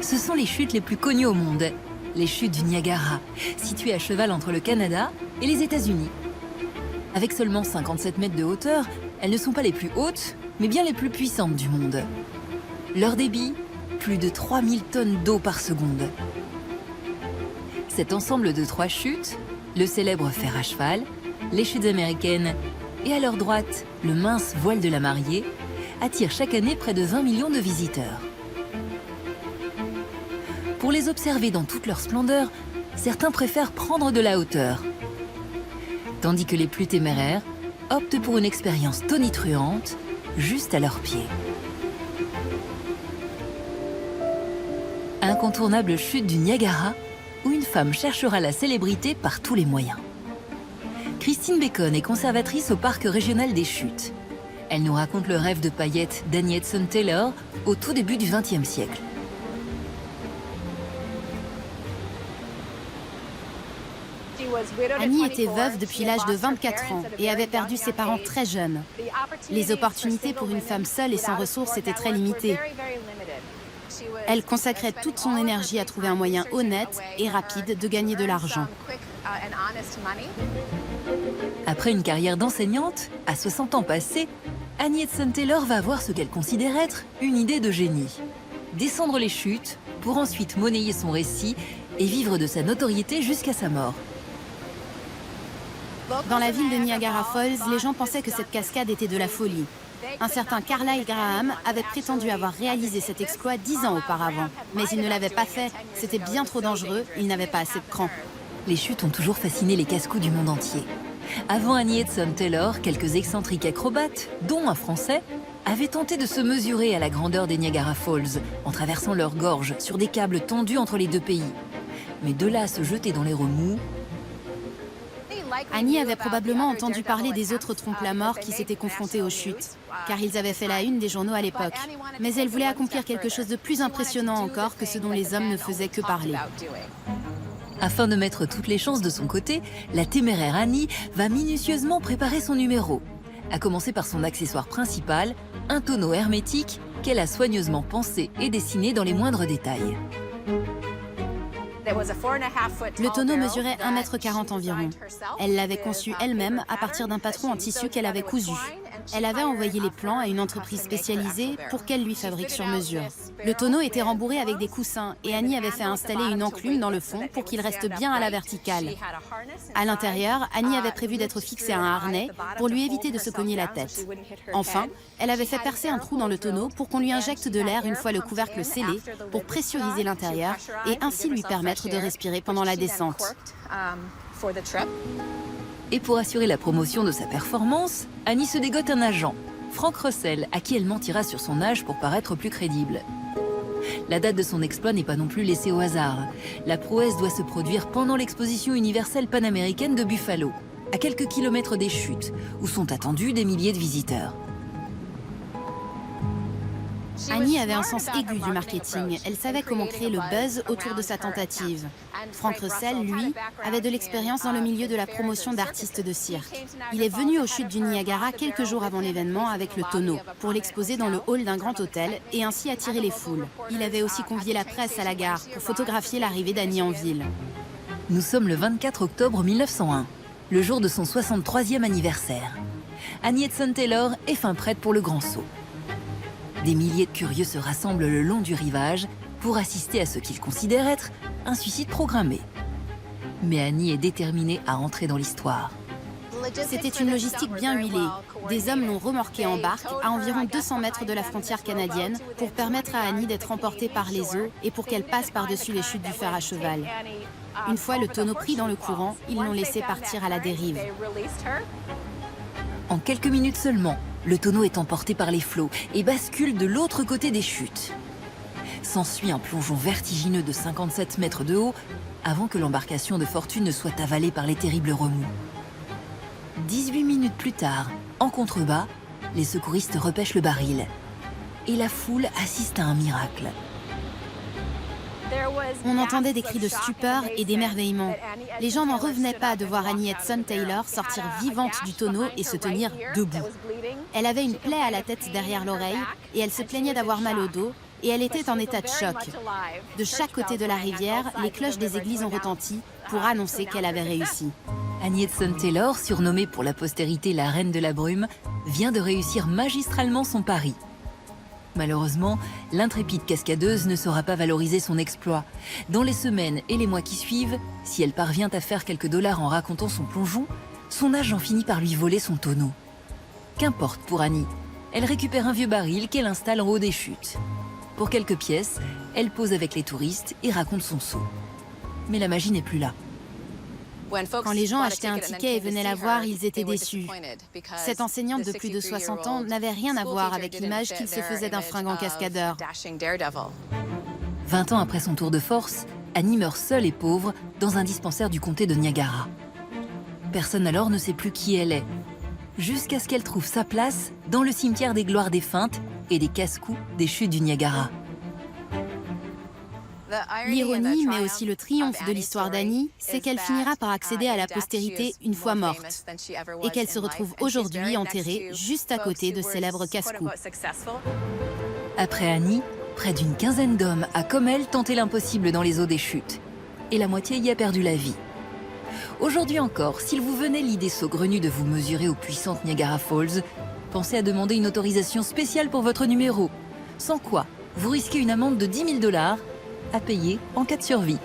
Ce sont les chutes les plus connues au monde, les chutes du Niagara, situées à cheval entre le Canada et les États-Unis. Avec seulement 57 mètres de hauteur, elles ne sont pas les plus hautes, mais bien les plus puissantes du monde. Leur débit, plus de 3000 tonnes d'eau par seconde. Cet ensemble de 3 chutes, le célèbre fer à cheval, les chutes américaines et à leur droite, le mince voile de la Mariée, attire chaque année près de 20 millions de visiteurs. Pour les observer dans toute leur splendeur, certains préfèrent prendre de la hauteur, tandis que les plus téméraires optent pour une expérience tonitruante juste à leurs pieds. Incontournable chute du Niagara, où une femme cherchera la célébrité par tous les moyens. Christine Bacon est conservatrice au parc régional des chutes. Elle nous raconte le rêve de paillettes d'Annie Hudson Taylor au tout début du XXe siècle. Annie était veuve depuis l'âge de 24 ans et avait perdu ses parents très jeunes. Les opportunités pour une femme seule et sans ressources étaient très limitées. Elle consacrait toute son énergie à trouver un moyen honnête et rapide de gagner de l'argent. Après une carrière d'enseignante, à 60 ans passés, Annie Hudson Taylor va avoir ce qu'elle considère être une idée de génie. Descendre les chutes pour ensuite monnayer son récit et vivre de sa notoriété jusqu'à sa mort. Dans la ville de Niagara Falls, les gens pensaient que cette cascade était de la folie. Un certain Carlyle Graham avait prétendu avoir réalisé cet exploit 10 ans auparavant. Mais il ne l'avait pas fait, c'était bien trop dangereux, il n'avait pas assez de cran. Les chutes ont toujours fasciné les casse-cou du monde entier. Avant Annie Hudson Taylor, quelques excentriques acrobates, dont un Français, avaient tenté de se mesurer à la grandeur des Niagara Falls en traversant leurs gorges sur des câbles tendus entre les deux pays. Mais de là à se jeter dans les remous... Annie avait probablement entendu parler des autres trompe-la-mort qui s'étaient confrontés aux chutes, car ils avaient fait la une des journaux à l'époque. Mais elle voulait accomplir quelque chose de plus impressionnant encore que ce dont les hommes ne faisaient que parler. Afin de mettre toutes les chances de son côté, la téméraire Annie va minutieusement préparer son numéro, à commencer par son accessoire principal, un tonneau hermétique qu'elle a soigneusement pensé et dessiné dans les moindres détails. Le tonneau mesurait 1,40 m environ. Elle l'avait conçu elle-même à partir d'un patron en tissu qu'elle avait cousu. Elle avait envoyé les plans à une entreprise spécialisée pour qu'elle lui fabrique sur mesure. Le tonneau était rembourré avec des coussins et Annie avait fait installer une enclume dans le fond pour qu'il reste bien à la verticale. À l'intérieur, Annie avait prévu d'être fixée à un harnais pour lui éviter de se cogner la tête. Enfin, elle avait fait percer un trou dans le tonneau pour qu'on lui injecte de l'air une fois le couvercle scellé pour pressuriser l'intérieur et ainsi lui permettre de respirer pendant la descente. Et pour assurer la promotion de sa performance, Annie se dégote un agent, Frank Russell, à qui elle mentira sur son âge pour paraître plus crédible. La date de son exploit n'est pas non plus laissée au hasard. La prouesse doit se produire pendant l'exposition universelle panaméricaine de Buffalo, à quelques kilomètres des chutes, où sont attendus des milliers de visiteurs. Annie avait un sens aigu du marketing. Elle savait comment créer le buzz autour de sa tentative. Frank Russell, lui, avait de l'expérience dans le milieu de la promotion d'artistes de cirque. Il est venu aux chutes du Niagara quelques jours avant l'événement avec le tonneau, pour l'exposer dans le hall d'un grand hôtel et ainsi attirer les foules. Il avait aussi convié la presse à la gare pour photographier l'arrivée d'Annie en ville. Nous sommes le 24 octobre 1901, le jour de son 63e anniversaire. Annie Hudson Taylor est fin prête pour le grand saut. Des milliers de curieux se rassemblent le long du rivage pour assister à ce qu'ils considèrent être un suicide programmé. Mais Annie est déterminée à entrer dans l'histoire. C'était une logistique bien huilée. Des hommes l'ont remorquée en barque à environ 200 mètres de la frontière canadienne pour permettre à Annie d'être emportée par les eaux et pour qu'elle passe par-dessus les chutes du fer à cheval. Une fois le tonneau pris dans le courant, ils l'ont laissé partir à la dérive. En quelques minutes seulement, le tonneau est emporté par les flots et bascule de l'autre côté des chutes. S'ensuit un plongeon vertigineux de 57 mètres de haut avant que l'embarcation de fortune ne soit avalée par les terribles remous. 18 minutes plus tard, en contrebas, les secouristes repêchent le baril. Et la foule assiste à un miracle. On entendait des cris de stupeur et d'émerveillement. Les gens n'en revenaient pas de voir Annie Hudson Taylor sortir vivante du tonneau et se tenir debout. Elle avait une plaie à la tête derrière l'oreille et elle se plaignait d'avoir mal au dos, et elle était en état de choc. De chaque côté de la rivière, les cloches des églises ont retenti pour annoncer qu'elle avait réussi. Annie Edson-Taylor, surnommée pour la postérité la reine de la brume, vient de réussir magistralement son pari. Malheureusement, l'intrépide cascadeuse ne saura pas valoriser son exploit. Dans les semaines et les mois qui suivent, si elle parvient à faire quelques dollars en racontant son plongeon, son agent finit par lui voler son tonneau. Qu'importe pour Annie, elle récupère un vieux baril qu'elle installe en haut des chutes. Pour quelques pièces, elle pose avec les touristes et raconte son saut. Mais la magie n'est plus là. Quand les gens achetaient un ticket et venaient la voir, ils étaient déçus. Cette enseignante de plus de 60 ans n'avait rien à voir avec l'image qu'il se faisait d'un fringant cascadeur. 20 ans après son tour de force, Annie meurt seule et pauvre dans un dispensaire du comté de Niagara. Personne alors ne sait plus qui elle est, jusqu'à ce qu'elle trouve sa place dans le cimetière des gloires défuntes et des casse-coups des chutes du Niagara. L'ironie, mais aussi le triomphe de l'histoire d'Annie, c'est qu'elle finira par accéder à la postérité une fois morte, et qu'elle se retrouve aujourd'hui enterrée juste à côté de célèbres casse-coups. Après Annie, près d'une quinzaine d'hommes a comme elle tenté l'impossible dans les eaux des chutes, et la moitié y a perdu la vie. Aujourd'hui encore, s'il vous venait l'idée saugrenue de vous mesurer aux puissantes Niagara Falls, pensez à demander une autorisation spéciale pour votre numéro, sans quoi vous risquez une amende de 10 000 $ à payer en cas de survie.